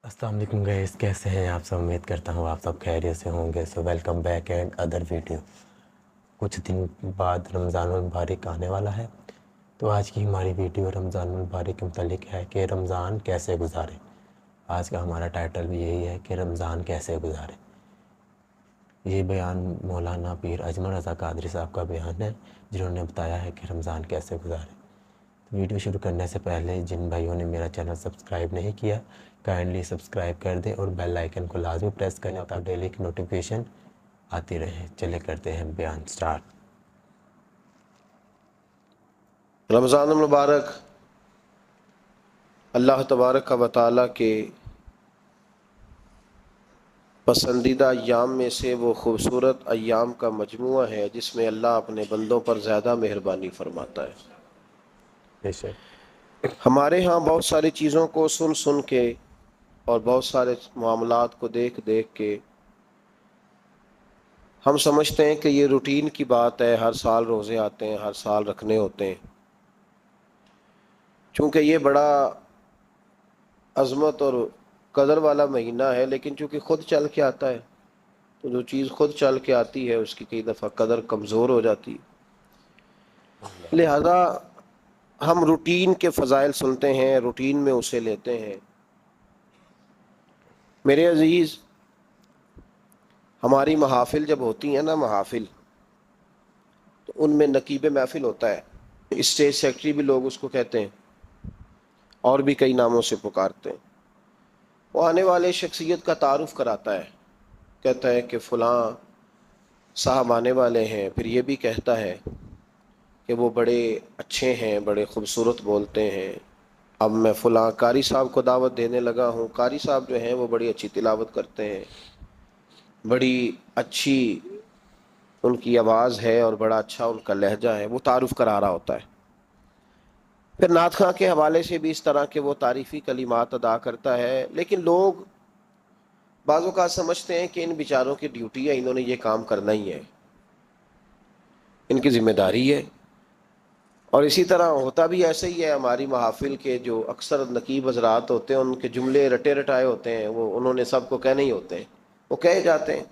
السلام علیکم گائز، کیسے ہیں آپ سب؟ امید کرتا ہوں آپ سب خیریت سے ہوں گے. So welcome back and other video. کچھ دن بعد رمضان المبارک آنے والا ہے، تو آج کی ہماری ویڈیو رمضان المبارک کے متعلق ہے کہ رمضان کیسے گزارے. آج کا ہمارا ٹائٹل بھی یہی ہے کہ رمضان کیسے گزارے. یہ بیان مولانا پیر اجمل رضا قادری صاحب کا بیان ہے، جنہوں نے بتایا ہے کہ رمضان کیسے گزارے. ویڈیو شروع کرنے سے پہلے جن بھائیوں نے میرا چینل سبسکرائب نہیں کیا، کائنڈلی سبسکرائب کر دیں اور بیل آئیکن کو لازمی پریس کریں تاکہ ڈیلی کی نوٹیفیکیشن آتی رہے. چلے کرتے ہیں بیان سٹارٹ. رمضان المبارک اللہ تبارک و تعالیٰ کے پسندیدہ ایام میں سے وہ خوبصورت ایام کا مجموعہ ہے جس میں اللہ اپنے بندوں پر زیادہ مہربانی فرماتا ہے. بے شک. ہمارے ہاں بہت ساری چیزوں کو سن سن کے اور بہت سارے معاملات کو دیکھ دیکھ کے ہم سمجھتے ہیں کہ یہ روٹین کی بات ہے، ہر سال روزے آتے ہیں، ہر سال رکھنے ہوتے ہیں. چونکہ یہ بڑا عظمت اور قدر والا مہینہ ہے، لیکن چونکہ خود چل کے آتا ہے تو جو چیز خود چل کے آتی ہے اس کی کئی دفعہ قدر کمزور ہو جاتی ہے. لہذا ہم روٹین کے فضائل سنتے ہیں، روٹین میں اسے لیتے ہیں. میرے عزیز، ہماری محافل جب ہوتی ہیں نا، محافل، تو ان میں نقیب محفل ہوتا ہے. اسٹیج سیکرٹری بھی لوگ اس کو کہتے ہیں، اور بھی کئی ناموں سے پکارتے ہیں. وہ آنے والے شخصیت کا تعارف کراتا ہے، کہتا ہے کہ فلاں صاحب آنے والے ہیں. پھر یہ بھی کہتا ہے کہ وہ بڑے اچھے ہیں، بڑے خوبصورت بولتے ہیں. اب میں فلاں قاری صاحب کو دعوت دینے لگا ہوں. قاری صاحب جو ہیں وہ بڑی اچھی تلاوت کرتے ہیں، بڑی اچھی ان کی آواز ہے اور بڑا اچھا ان کا لہجہ ہے. وہ تعارف کرا رہا ہوتا ہے. پھر نعت خواں کے حوالے سے بھی اس طرح کے وہ تعریفی کلمات ادا کرتا ہے. لیکن لوگ بعض اوقات سمجھتے ہیں کہ ان بیچاروں کی ڈیوٹی ہے، انہوں نے یہ کام کرنا ہی ہے، ان کی ذمہ داری ہے. اور اسی طرح ہوتا بھی ایسے ہی ہے. ہماری محافل کے جو اکثر نقیب حضرات ہوتے ہیں ان کے جملے رٹے رٹائے ہوتے ہیں، وہ انہوں نے سب کو کہنے ہی ہوتے ہیں، وہ کہے جاتے ہیں.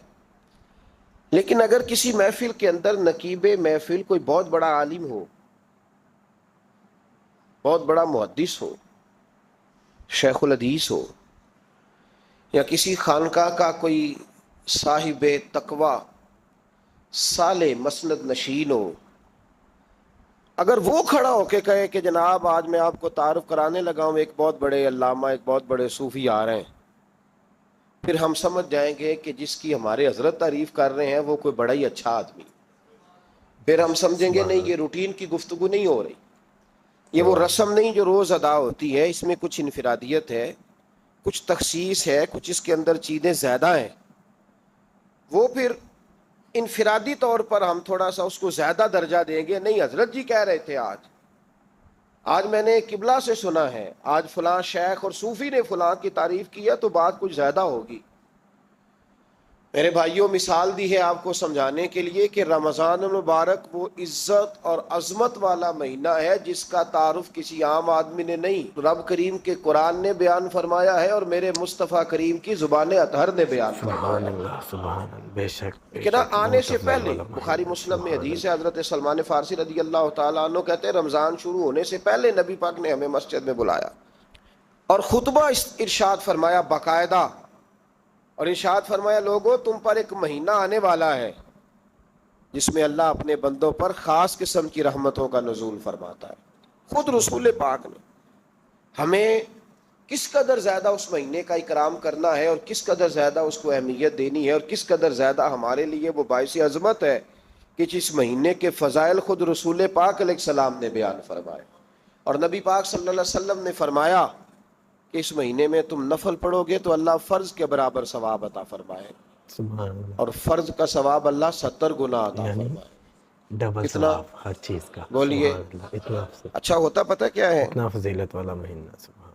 لیکن اگر کسی محفل کے اندر نقیب محفل کوئی بہت بڑا عالم ہو، بہت بڑا محدث ہو، شیخ الحدیث ہو، یا کسی خانقاہ کا کوئی صاحب تقوی صالح مسند نشین ہو، اگر وہ کھڑا ہو کے کہے کہ جناب آج میں آپ کو تعارف کرانے لگا ہوں، ایک بہت بڑے علامہ، ایک بہت بڑے صوفی آ رہے ہیں، پھر ہم سمجھ جائیں گے کہ جس کی ہمارے حضرت تعریف کر رہے ہیں وہ کوئی بڑا ہی اچھا آدمی. پھر ہم سمجھیں گے سبحان نہیں، اللہ. یہ روٹین کی گفتگو نہیں ہو رہی، یہ وہ سبحان رسم نہیں جو روز ادا ہوتی ہے. اس میں کچھ انفرادیت ہے، کچھ تخصیص ہے، کچھ اس کے اندر چیزیں زیادہ ہیں. وہ پھر انفرادی طور پر ہم تھوڑا سا اس کو زیادہ درجہ دیں گے. نہیں، حضرت جی کہہ رہے تھے آج میں نے قبلہ سے سنا ہے، آج فلاں شیخ اور صوفی نے فلاں کی تعریف کی ہے، تو بات کچھ زیادہ ہوگی. میرے بھائیوں، مثال دی ہے آپ کو سمجھانے کے لیے کہ رمضان المبارک وہ عزت اور عظمت والا مہینہ ہے جس کا تعارف کسی عام آدمی نے نہیں، رب کریم کے قرآن نے بیان فرمایا ہے اور میرے مصطفیٰ کریم کی زبان اطہر نے بیان سبحان فرمایا ہے. اللہ. سبحان اللہ. بے شک بے کہ نا شک. آنے بہت سے افضل پہلے والا بخاری مہینہ. مسلم میں سبحان حدیث ہے، اللہ. حضرت سلمان فارسی رضی اللہ تعالیٰ عنہ کہتے ہیں رمضان شروع ہونے سے پہلے نبی پاک نے ہمیں مسجد میں بلایا اور خطبہ ارشاد فرمایا باقاعدہ، اور ارشاد فرمایا لوگوں تم پر ایک مہینہ آنے والا ہے جس میں اللہ اپنے بندوں پر خاص قسم کی رحمتوں کا نزول فرماتا ہے. خود سبحان رسول اللہ. پاک نے ہمیں کس قدر زیادہ اس مہینے کا اکرام کرنا ہے اور کس قدر زیادہ اس کو اہمیت دینی ہے اور کس قدر زیادہ ہمارے لیے وہ باعث عظمت ہے کہ جس مہینے کے فضائل خود رسول پاک علیہ السلام نے بیان فرمائے. اور نبی پاک صلی اللہ علیہ وسلم نے فرمایا کہ اس مہینے میں تم نفل پڑھو گے تو اللہ فرض کے برابر ثواب عطا فرمائے، سبحان اللہ. اور فرض کا ثواب اللہ 70 گنا عطا یعنی فرمائے. ڈبل کتنا؟ ثواب ہر چیز کا. بولیے. سبحان اللہ. اتنا اچھا ہوتا پتہ کیا ہے؟ اتنا فضیلت والا مہینہ. سبحان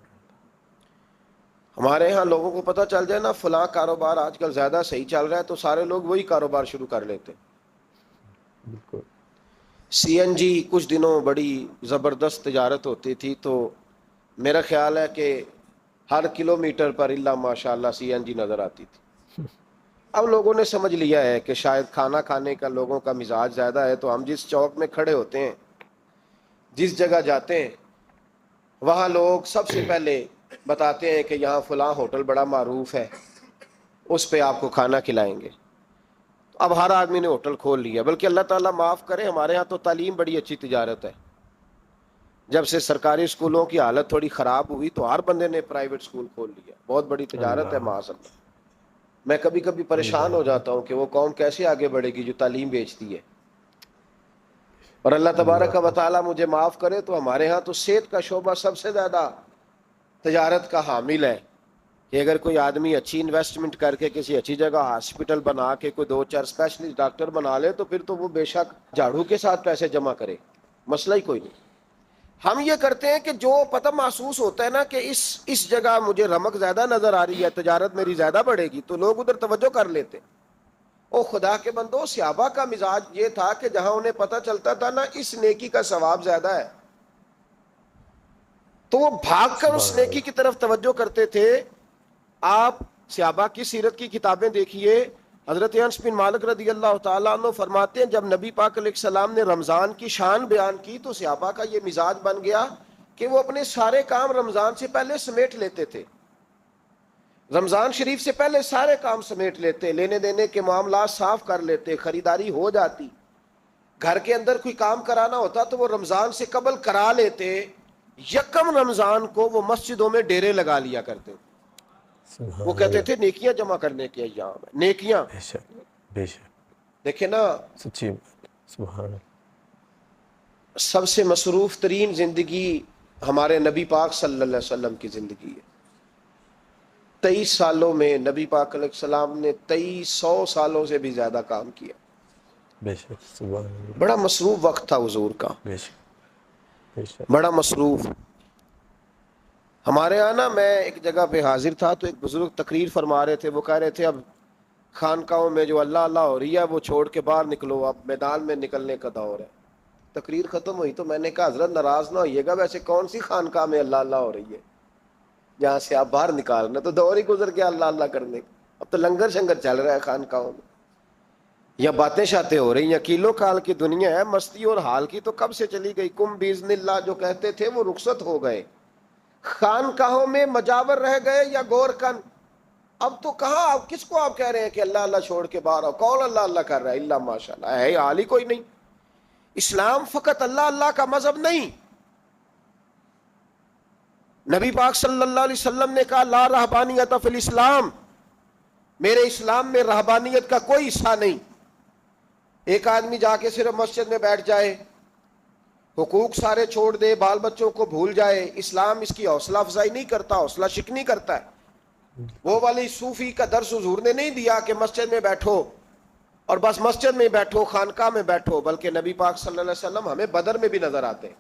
ہمارے ہاں لوگوں کو پتہ چل جائے نا فلاں کاروبار آج کل زیادہ صحیح چل رہا ہے تو سارے لوگ وہی کاروبار شروع کر لیتے. اللہ. بالکل. سی این جی کچھ دنوں بڑی زبردست تجارت ہوتی تھی، تو میرا خیال ہے کہ ہر کلومیٹر پر الا ماشاءاللہ CNG نظر آتی تھی۔ اب لوگوں نے سمجھ لیا ہے کہ شاید کھانا کھانے کا لوگوں کا مزاج زیادہ ہے، تو ہم جس چوک میں کھڑے ہوتے ہیں، جس جگہ جاتے ہیں، وہاں لوگ سب سے پہلے بتاتے ہیں کہ یہاں فلاں ہوٹل بڑا معروف ہے، اس پہ آپ کو کھانا کھلائیں گے۔ اب ہر آدمی نے ہوٹل کھول لیا، بلکہ اللہ تعالیٰ معاف کرے، ہمارے ہاں تو تعلیم بڑی اچھی تجارت ہے۔ جب سے سرکاری اسکولوں کی حالت تھوڑی خراب ہوئی تو ہر بندے نے پرائیویٹ اسکول کھول لیا، بہت بڑی تجارت ہے اللہ معاذ اللہ۔ میں کبھی کبھی پریشان ہو اللہ جاتا ہوں کہ وہ قوم کیسے آگے بڑھے گی جو تعلیم بیچتی ہے۔ اور اللہ تبارک و اللہ تعالیٰ مجھے معاف کرے تو ہمارے ہاں تو صحت کا شعبہ سب سے زیادہ تجارت کا حامل ہے، کہ اگر کوئی آدمی اچھی انویسٹمنٹ کر کے کسی اچھی جگہ ہاسپٹل بنا کے کوئی 2-4 اسپیشلسٹ ڈاکٹر بنا لے تو پھر تو وہ بے شک جھاڑو کے ساتھ پیسے جمع کرے، مسئلہ ہی کوئی نہیں۔ ہم یہ کرتے ہیں کہ جو پتہ محسوس ہوتا ہے نا کہ اس جگہ مجھے رمق زیادہ نظر آ رہی ہے، تجارت میری زیادہ بڑھے گی، تو لوگ ادھر توجہ کر لیتے۔ او خدا کے بندو، صحابہ کا مزاج یہ تھا کہ جہاں انہیں پتہ چلتا تھا نا اس نیکی کا ثواب زیادہ ہے تو وہ بھاگ کر اس سبحان نیکی کی طرف توجہ کرتے تھے۔ آپ صحابہ کی سیرت کی کتابیں دیکھیے، حضرت انس بن مالک رضی اللہ تعالیٰ عنہ فرماتے ہیں جب نبی پاک علیہ السلام نے رمضان کی شان بیان کی تو صحابہ کا یہ مزاج بن گیا کہ وہ اپنے سارے کام رمضان سے پہلے سمیٹ لیتے تھے، رمضان شریف سے پہلے سارے کام سمیٹ لیتے، لینے دینے کے معاملات صاف کر لیتے، خریداری ہو جاتی، گھر کے اندر کوئی کام کرانا ہوتا تو وہ رمضان سے قبل کرا لیتے، یکم رمضان کو وہ مسجدوں میں ڈیرے لگا لیا کرتے، وہ سبحان کہتے اللہ، تھے نیکیاں جمع کرنے کے ایام ہیں، نیکیاں۔ بے شک بے شک، دیکھیں نا، سچی بات، سبحان اللہ۔ سب سے مصروف ترین زندگی ہمارے نبی پاک صلی اللہ علیہ وسلم کی زندگی ہے۔ 23 سالوں میں نبی پاک علیہ السلام نے 2300 سالوں سے بھی زیادہ کام کیا، بے شک سبحان اللہ، بڑا مصروف وقت تھا حضور کا، بے شک بے شک، بڑا مصروف۔ ہمارے یہاں نا، میں ایک جگہ پہ حاضر تھا تو ایک بزرگ تقریر فرما رہے تھے، وہ کہہ رہے تھے اب خانقاہوں میں جو اللہ اللہ ہو رہی ہے وہ چھوڑ کے باہر نکلو، اب میدان میں نکلنے کا دور ہے۔ تقریر ختم ہوئی تو میں نے کہا حضرت ناراض نہ ہوئیے گا، ویسے کون سی خانقاہ میں اللہ اللہ ہو رہی ہے جہاں سے آپ باہر نکالنا، تو دور ہی گزر گیا اللہ اللہ کرنے کا، اب تو لنگر شنگر چل رہا ہے خانقاہوں میں، یا باتیں شاتیں ہو رہی ہیں، کیلو کال کی دنیا ہے، مستی اور حال کی تو کب سے چلی گئی، کم باذن اللہ جو کہتے تھے وہ رخصت ہو گئے، خانقاہوں میں مجاور رہ گئے یا گور کن۔ اب تو کہاں، اب کس کو آپ کہہ رہے ہیں کہ اللہ اللہ چھوڑ کے باہر آؤ، کون اللہ اللہ کر رہا ہے، اللہ ماشاء اللہ ہے، حال ہی کوئی نہیں۔ اسلام فقط اللہ اللہ کا مذہب نہیں، نبی پاک صلی اللہ علیہ وسلم نے کہا لا رہبانیت فی الاسلام، میرے اسلام میں رہبانیت کا کوئی حصہ نہیں۔ ایک آدمی جا کے صرف مسجد میں بیٹھ جائے، حقوق سارے چھوڑ دے، بال بچوں کو بھول جائے، اسلام اس کی حوصلہ افزائی نہیں کرتا، حوصلہ شکنی کرتا ہے۔ وہ والی صوفی کا درس حضور نے نہیں دیا کہ مسجد میں بیٹھو اور بس مسجد میں بیٹھو، خانقاہ میں بیٹھو، بلکہ نبی پاک صلی اللہ علیہ وسلم ہمیں بدر میں بھی نظر آتے ہیں،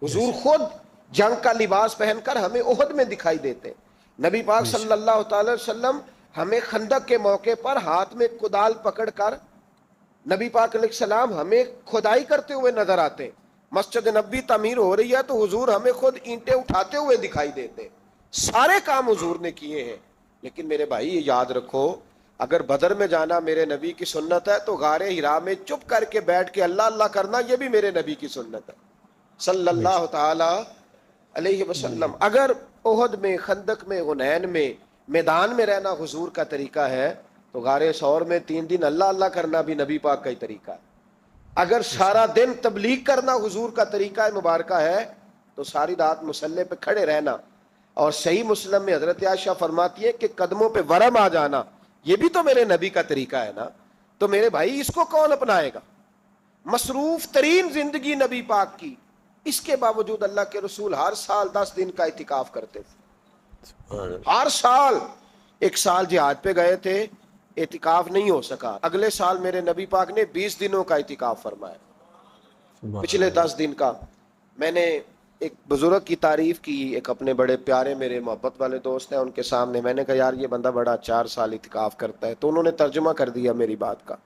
حضور خود جنگ کا لباس پہن کر ہمیں احد میں دکھائی دیتے ہیں، نبی پاک صلی اللہ تعالی وسلم ہمیں خندق کے موقع پر ہاتھ میں کدال پکڑ کر نبی پاک علیہ السلام ہمیں کھدائی کرتے ہوئے نظر آتے ہیں، مسجد نبوی تعمیر ہو رہی ہے تو حضور ہمیں خود اینٹیں اٹھاتے ہوئے دکھائی دیتے ہیں، سارے کام حضور نے کیے ہیں۔ لیکن میرے بھائی یہ یاد رکھو، اگر بدر میں جانا میرے نبی کی سنت ہے تو غار ہرا میں چپ کر کے بیٹھ کے اللہ اللہ کرنا یہ بھی میرے نبی کی سنت ہے صلی اللہ تعالی علیہ وسلم۔ اگر احد میں، خندق میں، حنین میں، میدان میں رہنا حضور کا طریقہ ہے تو غار ثور میں 3 دن اللہ اللہ کرنا بھی نبی پاک کا ہی طریقہ ہے۔ اگر سارا دن تبلیغ کرنا حضور کا طریقہ مبارکہ ہے تو ساری رات مصلی پہ کھڑے رہنا، اور صحیح مسلم میں حضرت عائشہ فرماتی ہے کہ قدموں پہ ورم آ جانا یہ بھی تو میرے نبی کا طریقہ ہے نا، تو میرے بھائی اس کو کون اپنائے گا؟ مصروف ترین زندگی نبی پاک کی، اس کے باوجود اللہ کے رسول ہر سال 10 دن کا اعتکاف کرتے تھے، ہر سال۔ ایک سال جہاد پہ گئے تھے، اعتکاف نہیں ہو سکا، اگلے سال میرے نبی پاک نے 20 دنوں کا اعتکاف فرمایا، پچھلے 10 دن کا۔ میں نے ایک بزرگ کی تعریف کی، ایک اپنے بڑے پیارے میرے محبت والے دوست ہیں ان کے سامنے، میں نے کہا یار یہ بندہ بڑا 4 سال اعتکاف کرتا ہے، تو انہوں نے ترجمہ کر دیا میری بات کا،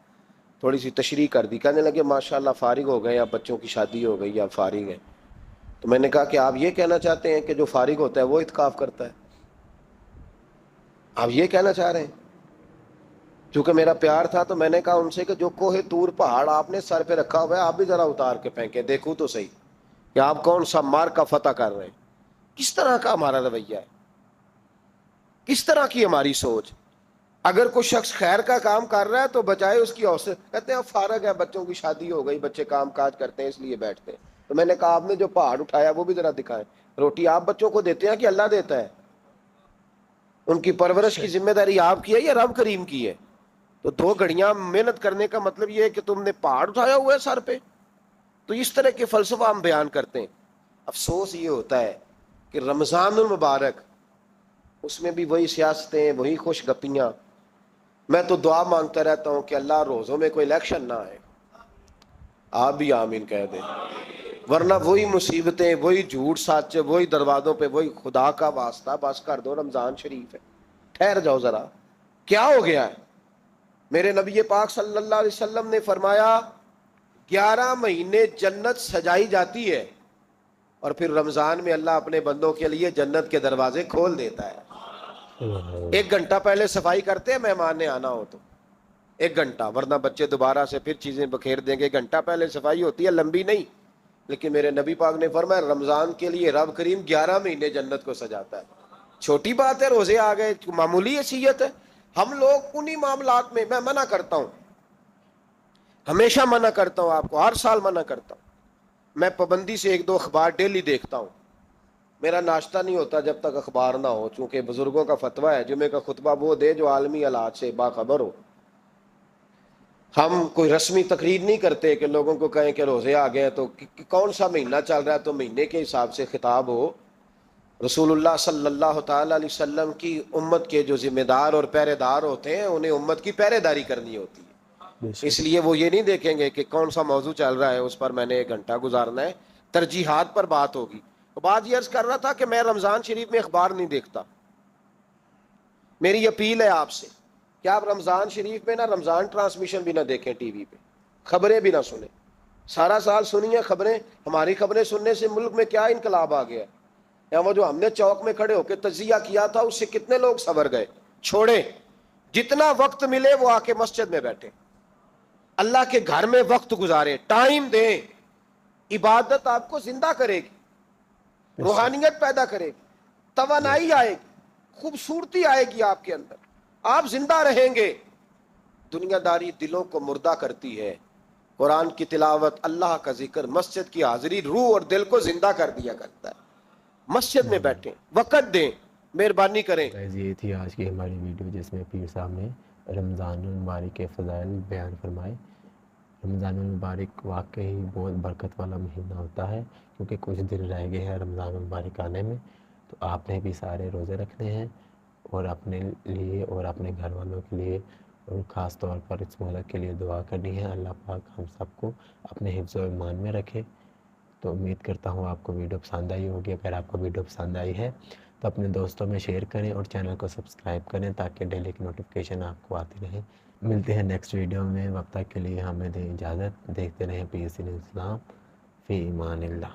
تھوڑی سی تشریح کر دی، کہنے لگے ماشاءاللہ فارغ ہو گئے، اب بچوں کی شادی ہو گئی، اب فارغ ہیں۔ تو میں نے کہا کہ آپ یہ کہنا چاہتے ہیں کہ جو فارغ ہوتا ہے وہ اعتکاف کرتا ہے؟ آپ یہ کہنا چاہ رہے ہیں؟ چونکہ میرا پیار تھا تو میں نے کہا ان سے کہ جو کوہ طور پہاڑ آپ نے سر پہ رکھا ہوا ہے آپ بھی ذرا اتار کے پھینکیں، دیکھوں تو صحیح کہ آپ کون سا مار کا فتح کر رہے ہیں۔ کس طرح کا ہمارا رویہ ہے، کس طرح کی ہماری سوچ۔ اگر کوئی شخص خیر کا کام کر رہا ہے تو بجائے اس کی حوصلے کہتے ہیں فارغ ہے، بچوں کی شادی ہو گئی، بچے کام کاج کرتے ہیں اس لیے بیٹھتے ہیں۔ تو میں نے کہا آپ نے جو پہاڑ اٹھایا وہ بھی ذرا دکھائیں۔ روٹی آپ بچوں کو دیتے ہیں کہ اللہ دیتا ہے؟ ان کی پرورش کی ذمہ داری آپ کی ہے یا رب کریم کی ہے؟ تو 2 گھڑیاں محنت کرنے کا مطلب یہ ہے کہ تم نے پہاڑ اٹھایا ہوا ہے سر پہ؟ تو اس طرح کے فلسفہ ہم بیان کرتے ہیں۔ افسوس یہ ہوتا ہے کہ رمضان المبارک اس میں بھی وہی سیاستیں، وہی خوش گپیاں۔ میں تو دعا مانگتا رہتا ہوں کہ اللہ روزوں میں کوئی الیکشن نہ آئے، آپ بھی آمین کہہ دیں، ورنہ وہی مصیبتیں، وہی جھوٹ سچ، وہی دروازوں پہ وہی۔ خدا کا واسطہ بس کر دو، رمضان شریف ہے، ٹھہر جاؤ ذرا، کیا ہو گیا ہے؟ میرے نبی پاک صلی اللہ علیہ وسلم نے فرمایا 11 مہینے جنت سجائی جاتی ہے اور پھر رمضان میں اللہ اپنے بندوں کے لیے جنت کے دروازے کھول دیتا ہے۔ 1 گھنٹہ پہلے صفائی کرتے ہیں مہمان نے آنا ہو تو، 1 گھنٹہ، ورنہ بچے دوبارہ سے پھر چیزیں بکھیر دیں گے۔ 1 گھنٹہ پہلے صفائی ہوتی ہے، لمبی نہیں، لیکن میرے نبی پاک نے فرمایا رمضان کے لیے رب کریم 11 مہینے جنت کو سجاتا ہے۔ چھوٹی بات ہے، روزے آ گئے، معمولی حیثیت ہے۔ ہم لوگ انہی معاملات میں، میں منع کرتا ہوں، ہمیشہ منع کرتا ہوں، آپ کو ہر سال منع کرتا ہوں، میں پابندی سے 1-2 اخبار ڈیلی دیکھتا ہوں۔ میرا ناشتہ نہیں ہوتا جب تک اخبار نہ ہو، چونکہ بزرگوں کا فتویٰ ہے جمعے کا خطبہ وہ دے جو عالمی حالات سے باخبر ہو۔ ہم کوئی رسمی تقریر نہیں کرتے کہ لوگوں کو کہیں کہ روزے آ گئے تو کون سا مہینہ چل رہا ہے تو مہینے کے حساب سے خطاب ہو۔ رسول اللہ صلی اللہ تعالی علیہ وسلم کی امت کے جو ذمہ دار اور پہرے دار ہوتے ہیں انہیں امت کی پہرے داری کرنی ہوتی ہے، اس لیے وہ یہ نہیں دیکھیں گے کہ کون سا موضوع چل رہا ہے اس پر میں نے 1 گھنٹہ گزارنا ہے، ترجیحات پر بات ہوگی۔ بات یہ عرض کر رہا تھا کہ میں رمضان شریف میں اخبار نہیں دیکھتا۔ میری اپیل ہے آپ سے کہ آپ رمضان شریف میں نہ رمضان ٹرانسمیشن بھی نہ دیکھیں، ٹی وی پہ خبریں بھی نہ سنیں۔ سارا سال سنیے خبریں، ہماری خبریں سننے سے ملک میں کیا انقلاب آ گیا ہے؟ یا وہ جو ہم نے چوک میں کھڑے ہو کے تجزیہ کیا تھا اس سے کتنے لوگ سنور گئے؟ چھوڑیں، جتنا وقت ملے وہ آ کے مسجد میں بیٹھیں، اللہ کے گھر میں وقت گزاریں، ٹائم دیں۔ عبادت آپ کو زندہ کرے گی، روحانیت پیدا کرے گی، توانائی آئے گی، خوبصورتی آئے گی آپ کے اندر، آپ زندہ رہیں گے۔ دنیا داری دلوں کو مردہ کرتی ہے، قرآن کی تلاوت، اللہ کا ذکر، مسجد کی حاضری روح اور دل کو زندہ کر دیا کرتا ہے۔ مسجد میں بیٹھیں، وقت دیں، مہربانی کریں۔ یہ تھی آج کی ہماری ویڈیو جس میں پیر صاحب نے رمضان المبارک کے فضائل بیان فرمائے۔ رمضان المبارک واقعی بہت برکت والا مہینہ ہوتا ہے، کیونکہ کچھ دن رہ گئے ہیں رمضان المبارک آنے میں، تو آپ نے بھی سارے روزے رکھنے ہیں اور اپنے لیے اور اپنے گھر والوں کے لیے اور خاص طور پر اس ملک کے لیے دعا کرنی ہے۔ اللہ پاک ہم سب کو اپنے حفظ و ایمان میں رکھے۔ تو امید کرتا ہوں آپ کو ویڈیو پسند آئی ہوگی۔ اگر آپ کو ویڈیو پسند آئی ہے تو اپنے دوستوں میں شیئر کریں اور چینل کو سبسکرائب کریں تاکہ ڈیلی کی نوٹیفیکیشن آپ کو آتی رہے۔ ملتے ہیں نیکسٹ ویڈیو میں، وقت تک کے لیے ہمیں دیں اجازت، دیکھتے رہیں PSN اسلام، فی امان اللہ۔